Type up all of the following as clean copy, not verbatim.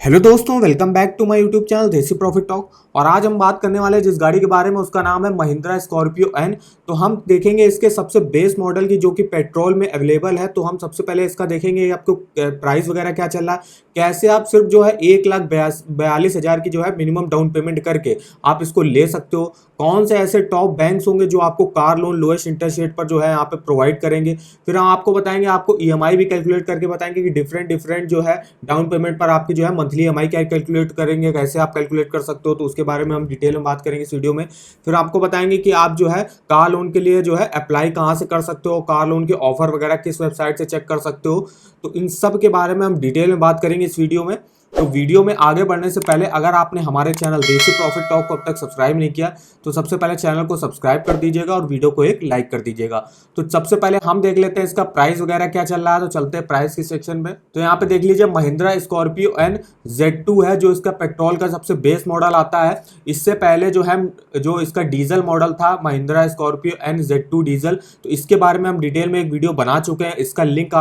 Hello दोस्तों, welcome back to my YouTube channel Desi profit talk. और आज हम बात करने वाले हैं जिस गाड़ी के बारे में, उसका नाम है महिंद्रा स्कॉर्पियो एन। तो हम देखेंगे इसके सबसे बेस मॉडल की, जो कि पेट्रोल में अवेलेबल है। तो हम सबसे पहले इसका देखेंगे आपको प्राइस वगैरह क्या चल रहा है, कैसे आप सिर्फ जो है 1,42,000 की जो है मिनिमम डाउन पेमेंट करके आप इसको ले सकते हो। कौन से ऐसे टॉप बैंक्स होंगे जो आपको car loan lowest interest rate पर जो है यहाँ पे प्रोवाइड करेंगे। फिर हम आपको बताएंगे, आपको ईएमआई भी कैलकुलेट करके बताएंगे कि डिफरेंट डिफरेंट जो है डाउन पेमेंट पर आपकी जो है मंथली ईएमआई क्या कैलकुलेट करेंगे, कैसे आप कैलकुलेट कर सकते हो। तो उसके बारे में हम डिटेल में बात करेंगे इस वीडियो में। फिर आपको बताएंगे कि आप जो है कार लोन के लिए जो है अप्लाई कहाँ से कर सकते हो, कार लोन के ऑफर वगैरह किस वेबसाइट से चेक कर सकते हो। तो इन सब के बारे में हम डिटेल में बात करेंगे इस वीडियो में। तो वीडियो में आगे बढ़ने से पहले अगर आपने हमारे चैनल देसी प्रॉफिट टॉक को अब तक सब्सक्राइब नहीं किया तो सबसे पहले चैनल को सब्सक्राइब कर दीजिएगा और वीडियो को एक लाइक कर दीजिएगा। तो सबसे पहले हम देख लेते हैं इसका प्राइस वगैरह क्या चल रहा है। तो चलते हैं प्राइस के सेक्शन में। तो यहाँ पे देख लीजिए, महिंद्रा स्कॉर्पियो एन Z2 है जो इसका पेट्रोल का सबसे बेस मॉडल आता है। इससे पहले जो इसका डीजल मॉडल था Mahindra Scorpio N Z2 diesel, तो इसके बारे में हम डिटेल में एक वीडियो बना चुके हैं। इसका लिंक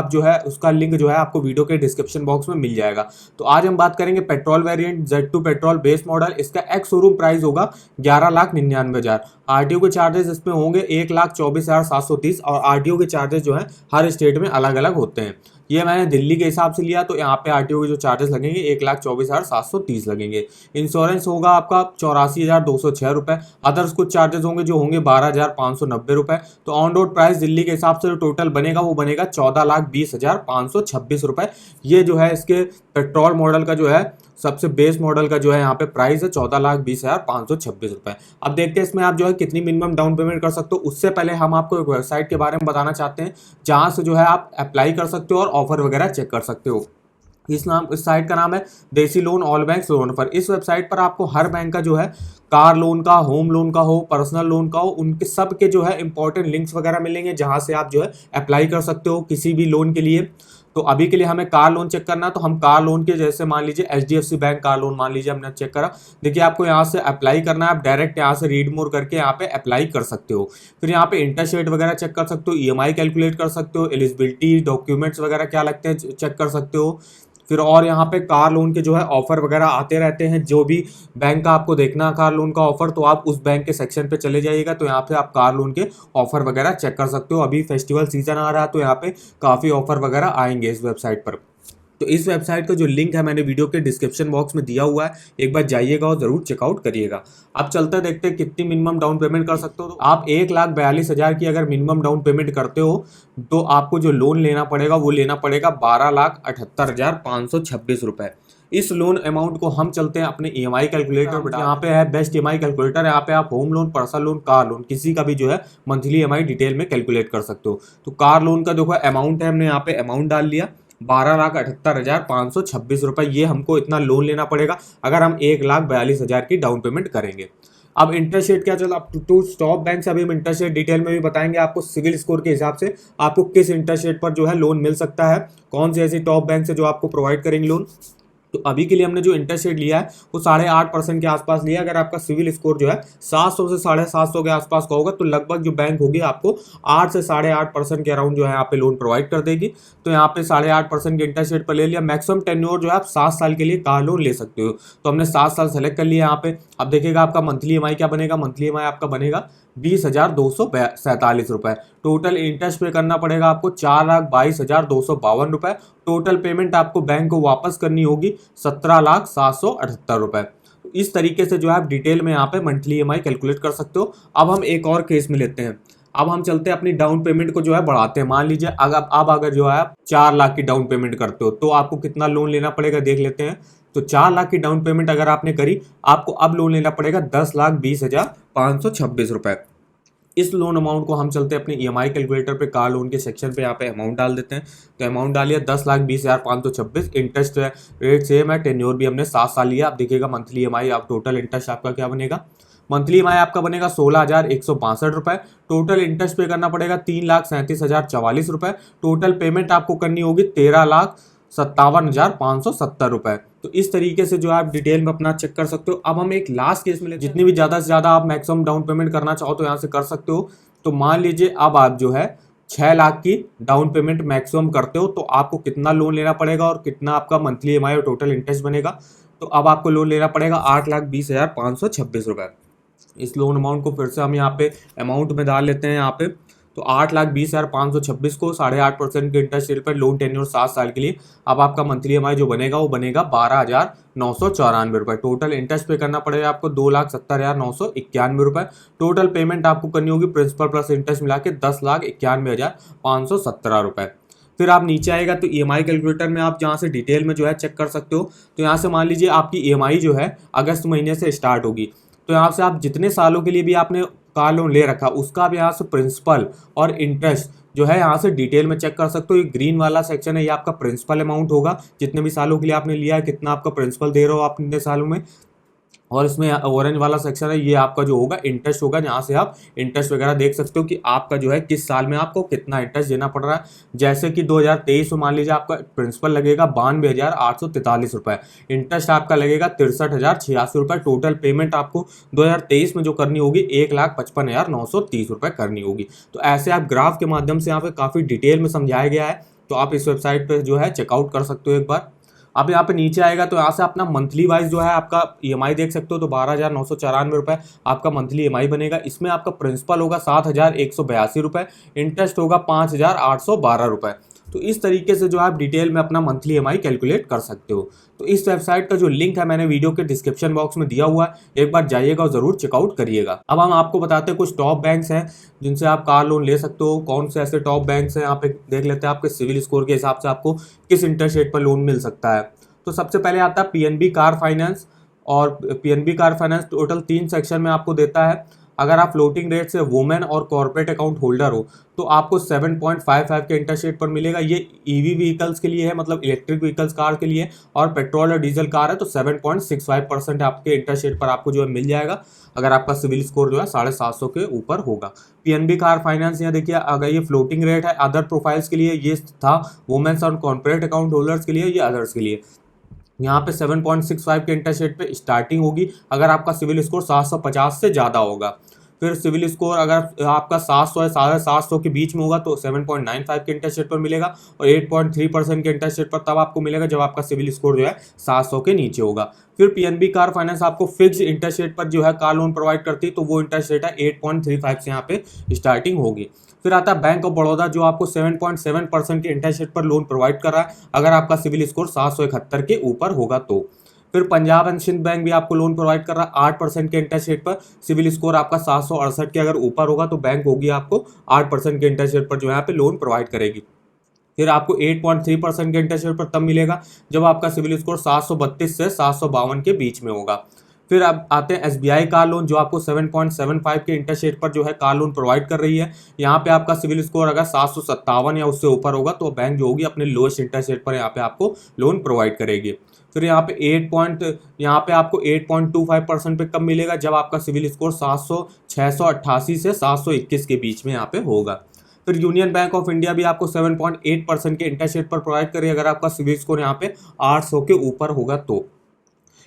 उसका लिंक जो है आपको वीडियो के डिस्क्रिप्शन बॉक्स में मिल जाएगा। तो आज हम बात करेंगे petrol variant Z2 petrol base model. इसका एक्स शोरूम प्राइस होगा 11,99,000। आरटीओ के चार्जेस इसमें होंगे 1,24,730 और आरटीओ के चार्जेस जो है हर स्टेट में अलग अलग होते हैं। ये मैंने दिल्ली के हिसाब से लिया, तो यहाँ पे आरटीओ के जो चार्जेस लगेंगे 1,24,730 लगेंगे। इंश्योरेंस होगा आपका 84,206 रुपये। अदर्स कुछ चार्जेस होंगे जो होंगे 12,590 रुपये। तो ऑन रोड प्राइस दिल्ली के हिसाब से जो टोटल बनेगा वो बनेगा 14,20,526 रुपये। ये जो है इसके पेट्रोल मॉडल का जो है सबसे बेस मॉडल का जो है यहाँ पे प्राइस है 14,20,526 रुपये। अब देखते हैं इसमें आप जो है कितनी मिनिमम डाउन पेमेंट कर सकते हो। उससे पहले हम आपको एक वेबसाइट के बारे में बताना चाहते हैं जहाँ से जो है आप अप्लाई कर सकते हो और ऑफर वगैरह चेक कर सकते हो। इस साइट का नाम है देसी लोन ऑल बैंक लोन पर। इस वेबसाइट पर आपको हर बैंक का जो है कार लोन का, होम लोन का हो, पर्सनल लोन का हो, उनके सब के जो है इंपॉर्टेंट लिंक्स वगैरह मिलेंगे जहां से आप जो है अप्लाई कर सकते हो किसी भी लोन के लिए। तो अभी के लिए हमें कार लोन चेक करना है, तो हम कार लोन के जैसे मान लीजिए HDFC बैंक कार लोन मान लीजिए हमने चेक करा। देखिए आपको यहाँ से अप्लाई करना है, आप डायरेक्ट यहाँ से रीड मोर करके यहाँ पे अप्लाई कर सकते हो। फिर यहाँ पे इंटरेस्ट रेट वगैरह चेक कर सकते हो, ईएमआई कैलकुलेट कर सकते हो, एलिजिबिलिटी डॉक्यूमेंट्स वगैरह क्या लगते हैं चेक कर सकते हो। फिर और यहाँ पे कार लोन के जो है ऑफर वगैरह आते रहते हैं। जो भी बैंक का आपको देखना है कार लोन का ऑफर, तो आप उस बैंक के सेक्शन पे चले जाइएगा। तो यहाँ पे आप कार लोन के ऑफर वगैरह चेक कर सकते हो। अभी फेस्टिवल सीजन आ रहा है तो यहाँ पे काफ़ी ऑफर वगैरह आएंगे इस वेबसाइट पर। तो इस वेबसाइट का जो लिंक है मैंने वीडियो के डिस्क्रिप्शन बॉक्स में दिया हुआ है, एक बार जाइएगा और ज़रूर चेकआउट करिएगा। अब चलते देखते हैं कितनी मिनिमम डाउन पेमेंट कर सकते हो। तो आप 1,42,000 की अगर मिनिमम डाउन पेमेंट करते हो तो आपको जो लोन लेना पड़ेगा वो लेना पड़ेगा 12,78,526 रुपये। इस लोन अमाउंट को हम चलते हैं अपने ईएमआई कैलकुलेटर पर। यहाँ पे है बेस्ट ईएमआई कैलकुलेटर। यहाँ पे आप home loan, personal loan, car loan किसी का भी जो है मंथली ईएमआई डिटेल में कैलकुलेट कर सकते हो। तो कार लोन का देखो अमाउंट है, हमने यहाँ पे अमाउंट डाल लिया 12,78,526 रुपये। ये हमको इतना लोन लेना पड़ेगा अगर हम 1,42,000 की डाउन पेमेंट करेंगे। अब इंटरेस्ट रेट क्या चल, अब टू स्टॉप बैंक से अभी हम इंटरेस्ट रेट डिटेल में भी बताएंगे आपको। सिविल स्कोर के हिसाब से आपको किस इंटरेस्ट रेट पर जो है लोन मिल सकता है, कौन सी ऐसी टॉप बैंक से जो आपको प्रोवाइड करेंगे लोन। तो अभी के लिए हमने जो इंटरेस्ट रेट लिया है वो 8.5% के आसपास लिया। अगर आपका सिविल स्कोर जो है 700 से 750 के आसपास का होगा तो लगभग जो बैंक होगी आपको 8 से 8.5% के अराउंड जो है यहाँ पे लोन प्रोवाइड कर देगी। तो यहाँ पे 8.5% के इंटरेस्ट रेट पर ले लिया। मैक्सिमम टेन्योर जो है आप 7 साल के लिए कार लोन ले सकते हो। तो हमने 7 साल सेलेक्ट कर लिया यहाँ पे। अब देखिएगा आपका मंथली ईएमआई क्या बनेगा। मंथली ईएमआई आपका बनेगा 20,247 रुपये। टोटल इंटरेस्ट पे करना पड़ेगा आपको 4,22,252 रुपये। टोटल पेमेंट आपको बैंक को वापस करनी होगी 17,778 रुपये। तो इस तरीके से जो है आप डिटेल में यहाँ पे मंथली ईएमआई कैलकुलेट कर सकते हो। अब हम एक और केस में लेते हैं। अब हम चलते हैं अपनी डाउन पेमेंट को जो है बढ़ाते हैं। मान लीजिए अगर जो है आप 4 लाख की डाउन पेमेंट करते हो तो आपको कितना लोन लेना पड़ेगा देख लेते हैं। तो 4 लाख की डाउन पेमेंट अगर आपने करी, आपको अब लोन लेना पड़ेगा 10,20,526 रुपये। इस लोन अमाउंट को हम चलते हैं अपने ईएमआई कैलकुलेटर पे, कार लोन के सेक्शन पे यहाँ पे अमाउंट डाल देते हैं। तो अमाउंट डालिए 10,20,526। इंटरेस्ट रेट सेम है, टेन्योर भी हमने 7 साल लिया। अब देखिएगा मंथली ईएमआई, आप टोटल इंटरेस्ट आपका क्या बनेगा। मंथली ईएमआई आपका बनेगा 16,162 रुपये। टोटल इंटरेस्ट पे करना पड़ेगा 3,37,044 रुपये। टोटल पेमेंट आपको करनी होगी 13,57,570 रुपये। तो इस तरीके से जो आप डिटेल में अपना चेक कर सकते हो। अब हम एक लास्ट केस में जितनी भी ज़्यादा से ज़्यादा आप मैक्सिमम डाउन पेमेंट करना चाहो तो यहाँ से कर सकते हो। तो मान लीजिए अब आप जो है 6 लाख की डाउन पेमेंट मैक्सिमम करते हो तो आपको कितना लोन लेना पड़ेगा और कितना आपका मंथली ईएमआई और टोटल इंटरेस्ट बनेगा। तो अब आपको लोन लेना पड़ेगा 8,20,526 रुपये। इस लोन अमाउंट को फिर से हम यहाँ पे अमाउंट में डाल लेते हैं यहाँ पे। तो 8,20,526 को 8.5% के इंटरेस्ट रेट पर लोन टेन्योर 7 साल के लिए अब आपका मंथली ईएमआई जो बनेगा वो बनेगा 12,994 रुपये। टोटल इंटरेस्ट पे करना पड़ेगा आपको 2,70,991 रुपये। टोटल पेमेंट आपको करनी होगी प्रिंसिपल प्लस इंटरेस्ट मिला के 10,91,517 रुपये। फिर आप नीचे आएगा तो ईएमआई कैलकुलेटर में आप जहाँ से डिटेल में जो है चेक कर सकते हो। तो यहाँ से मान लीजिए आपकी ईएमआई जो है अगस्त महीने से स्टार्ट होगी। तो यहाँ से आप जितने सालों के लिए भी आपने कार लोन ले रखा उसका आप यहाँ से प्रिंसिपल और इंटरेस्ट जो है यहाँ से डिटेल में चेक कर सकते हो। ये ग्रीन वाला सेक्शन है, ये आपका प्रिंसिपल अमाउंट होगा जितने भी सालों के लिए आपने लिया है, कितना आपका प्रिंसिपल दे रहे हो आप इतने सालों में। और इसमें ऑरेंज वाला सेक्शन है, ये आपका जो होगा इंटरेस्ट होगा, जहाँ से आप इंटरेस्ट वगैरह देख सकते हो कि आपका जो है किस साल में आपको कितना इंटरेस्ट देना पड़ रहा है। जैसे कि 2023 में मान लीजिए आपका प्रिंसिपल लगेगा 92,843 रुपये, इंटरेस्ट आपका लगेगा 63,086 रुपये। टोटल पेमेंट आपको 2023 में जो करनी होगी 1,55,930 रुपये करनी होगी। तो ऐसे आप ग्राफ के माध्यम से यहाँ पे काफ़ी डिटेल में समझाया गया है। तो आप इस वेबसाइट पर जो है चेकआउट कर सकते हो एक बार। अब यहाँ पे नीचे आएगा तो यहाँ से अपना मंथली वाइज जो है आपका ईएमआई देख सकते हो। तो 12,994 रुपये आपका मंथली ईएमआई बनेगा। इसमें आपका प्रिंसिपल होगा 7,182 रुपये, इंटरेस्ट होगा 5,812 रुपये। तो इस तरीके से जो आप डिटेल में अपना मंथली ईएमआई कैलकुलेट कर सकते हो। तो इस वेबसाइट का जो लिंक है मैंने वीडियो के डिस्क्रिप्शन बॉक्स में दिया हुआ है, एक बार जाइएगा और ज़रूर चेकआउट करिएगा। अब हम आपको बताते हैं कुछ टॉप बैंक्स हैं जिनसे आप कार लोन ले सकते हो। कौन से ऐसे टॉप बैंक्स हैं यहाँ पे देख लेते हैं, आपके सिविल स्कोर के हिसाब से आपको किस इंटरेस्ट रेट पर लोन मिल सकता है। तो सबसे पहले आता है पीएनबी कार फाइनेंस। और PNB car finance total 3 section में आपको देता है। अगर आप फ्लोटिंग रेट से वुमेन और कॉर्पोरेट अकाउंट होल्डर हो तो आपको 7.55 के इंटरेस्ट रेट पर मिलेगा। ये ईवी व्हीकल्स के लिए है, मतलब इलेक्ट्रिक व्हीकल्स कार के लिए। और पेट्रोल और डीजल कार है तो 7.65% आपके इंटरेस्ट रेट पर आपको जो है मिल जाएगा, अगर आपका सिविल स्कोर जो है 750 के ऊपर होगा। पीएनबी कार फाइनेंस यहाँ देखिए, अगर ये फ्लोटिंग रेट है अदर प्रोफाइल्स के लिए, ये था वुमेन्स और कॉर्पोरेट अकाउंट होल्डर्स के लिए, ये अदर्स के लिए। यहाँ पे 7.65 के इंटरेस्ट रेट पे स्टार्टिंग होगी अगर आपका सिविल स्कोर 750 से ज़्यादा होगा। फिर सिविल स्कोर अगर आपका 700 है 750 के बीच में होगा तो 7.95 के इंटरेस्ट रेट पर मिलेगा। और 8.3% के इंटरेस्ट रेट पर तब आपको मिलेगा जब आपका सिविल स्कोर जो है 700 के नीचे होगा। फिर पीएनबी कार फाइनेंस आपको फिक्स इंटरेस्ट रेट पर जो है कार लोन प्रोवाइड करती है, तो वो इंटरेस्ट रेट है 8.35 से यहाँ पे स्टार्टिंग होगी। फिर आता है बैंक ऑफ बड़ौदा जो आपको 7.7% के इंटरेस्ट रेट पर लोन प्रोवाइड कर रहा है अगर आपका सिविल स्कोर 771 के ऊपर होगा तो। फिर पंजाब एंड सिंध बैंक भी आपको लोन प्रोवाइड कर रहा है 8% के इंटरेस्ट रेट पर। सिविल स्कोर आपका 768 के अगर ऊपर होगा तो बैंक होगी आपको 8% के इंटरेस्ट रेट पर जो यहाँ पे लोन प्रोवाइड करेगी। फिर आपको 8.3% के इंटरेस्ट रेट पर तब मिलेगा जब आपका सिविल स्कोर 732 से 752 के बीच में होगा। फिर अब आते हैं एसबीआई कार लोन जो आपको 7.75 के इंटरेस्ट रेट पर जो है कार लोन प्रोवाइड कर रही है। यहाँ पे आपका सिविल स्कोर अगर 757 या उससे ऊपर होगा तो बैंक जो होगी अपने लोएस्ट इंटरेस्ट रेट पर यहाँ पे आपको लोन प्रोवाइड करेगी। फिर यहाँ पे आपको 8.25% पे कब मिलेगा जब आपका सिविल स्कोर 688 से 721 के बीच में यहाँ पे होगा। फिर यूनियन बैंक ऑफ इंडिया भी आपको 7.8% के इंटरेस्ट रेट पर प्रोवाइड करेगी अगर आपका सिविल स्कोर यहाँ पे 800 के ऊपर होगा तो।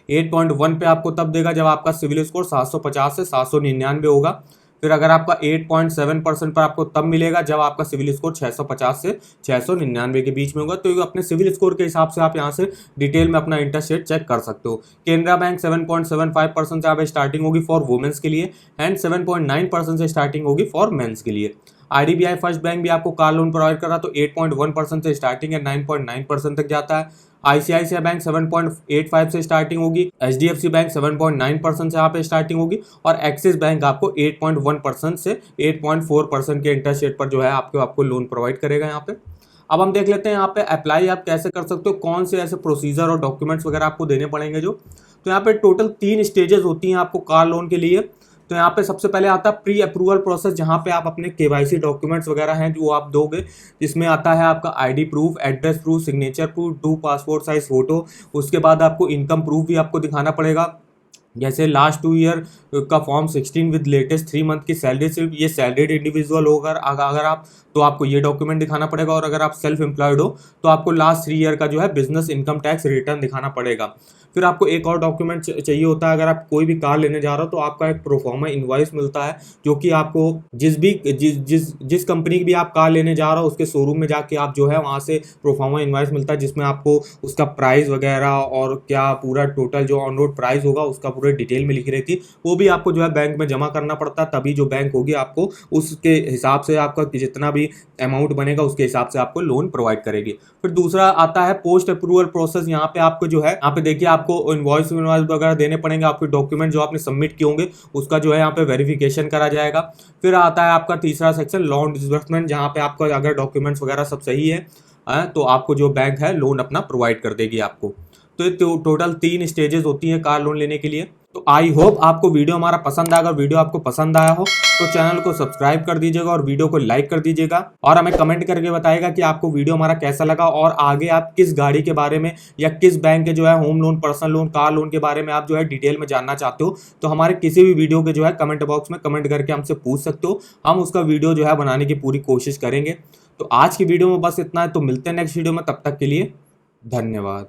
8.1 पे आपको तब देगा जब आपका सिविल स्कोर 750 से 799 होगा। फिर अगर आपका 8.7% पर आपको तब मिलेगा जब आपका सिविल स्कोर 650 से 699 के बीच में होगा। तो अपने सिविल स्कोर के हिसाब से आप यहाँ से डिटेल में अपना इंटरेस्ट रेट चेक कर सकते हो। केनरा बैंक 7.75% से यहाँ पे स्टार्टिंग होगी फॉर वुमेन्स के लिए एंड 7.9% से स्टार्टिंग होगी फॉर मेंस के लिए। आईडीबीआई फर्स्ट बैंक भी आपको कार लोन प्रोवाइड कर रहा है तो 8.1% से स्टार्टिंग है 9.9% तक जाता है। आईसीआईसीआई बैंक 7.85 से स्टार्टिंग होगी। एचडीएफसी बैंक 7.9% से यहाँ पे स्टार्टिंग होगी। और एक्सिस बैंक आपको 8.1% से 8.4% के इंटरेस्ट रेट पर जो है आपको लोन प्रोवाइड करेगा यहाँ पे। अब हम देख लेते हैं यहाँ पे अप्लाई आप कैसे कर सकते हो, कौन से ऐसे प्रोसीजर और डॉक्यूमेंट्स वगैरह आपको देने पड़ेंगे जो। तो यहाँ पे टोटल 3 स्टेजेस होती हैं आपको कार लोन के लिए। तो यहाँ पे सबसे पहले आता है प्री अप्रूवल प्रोसेस, जहाँ पे आप अपने केवाईसी डॉक्यूमेंट्स वगैरह हैं जो आप दोगे, जिसमें आता है आपका ID proof, address proof, signature proof, 2 passport size photo. उसके बाद आपको इनकम प्रूफ भी आपको दिखाना पड़ेगा। जैसे लास्ट 2 ईयर का फॉर्म 16 विद लेटेस्ट 3 मंथ की सैलरी, सिर्फ ये सैलरीड इंडिविजुअल होगा अगर आप, तो आपको ये डॉक्यूमेंट दिखाना पड़ेगा। और अगर आप सेल्फ एम्प्लॉयड हो तो आपको लास्ट 3 ईयर का जो है बिजनेस इनकम टैक्स रिटर्न दिखाना पड़ेगा। फिर आपको एक और डॉक्यूमेंट चाहिए होता है, अगर आप कोई भी कार लेने जा रहे हो तो आपका एक प्रोफार्मा इनवॉइस मिलता है, जो कि आपको जिस कंपनी की भी आप कार लेने जा रहे हो उसके शोरूम में जाके आप जो है वहाँ से प्रोफार्मा इनवॉइस मिलता है, जिसमें आपको उसका प्राइस वगैरह और क्या पूरा टोटल जो ऑन रोड प्राइस होगा उसका पूरे डिटेल में लिखी रहती है। वो भी आपको जो है बैंक में जमा करना पड़ता है, तभी जो बैंक होगी आपको उसके हिसाब से आपका जितना भी अमाउंट बनेगा उसके हिसाब से आपको लोन प्रोवाइड करेगी। फिर दूसरा आता है पोस्ट अप्रूवल प्रोसेस। यहाँ पे आपको जो है, यहाँ पे देखिए आपको इनवॉइस वगैरह देने पड़ेंगे, आपके डॉक्यूमेंट जो आपने सबमिट किए होंगे उसका जो है यहाँ पे वेरिफिकेशन करा जाएगा। फिर आता है आपका तीसरा सेक्शन लोन डिसबर्समेंट, जहाँ पे आपका अगर डॉक्यूमेंट्स वगैरह सब सही है तो आपको जो बैंक है लोन अपना प्रोवाइड कर देगी आपको। तो ये टोटल 3 स्टेजेस होती हैं कार लोन लेने के लिए। तो आई होप आपको वीडियो हमारा पसंद आएगा। वीडियो आपको पसंद आया हो तो चैनल को सब्सक्राइब कर दीजिएगा और वीडियो को लाइक कर दीजिएगा, और हमें कमेंट करके बताइएगा कि आपको वीडियो हमारा कैसा लगा, और आगे आप किस गाड़ी के बारे में या किस बैंक के जो है home loan, personal loan, car loan के बारे में आप जो है डिटेल में जानना चाहते हो, तो हमारे किसी भी वीडियो के जो है कमेंट बॉक्स में कमेंट करके हमसे पूछ सकते हो। हम उसका वीडियो जो है बनाने की पूरी कोशिश करेंगे। तो आज की वीडियो में बस इतना है, तो मिलते हैं नेक्स्ट वीडियो में, तब तक के लिए धन्यवाद।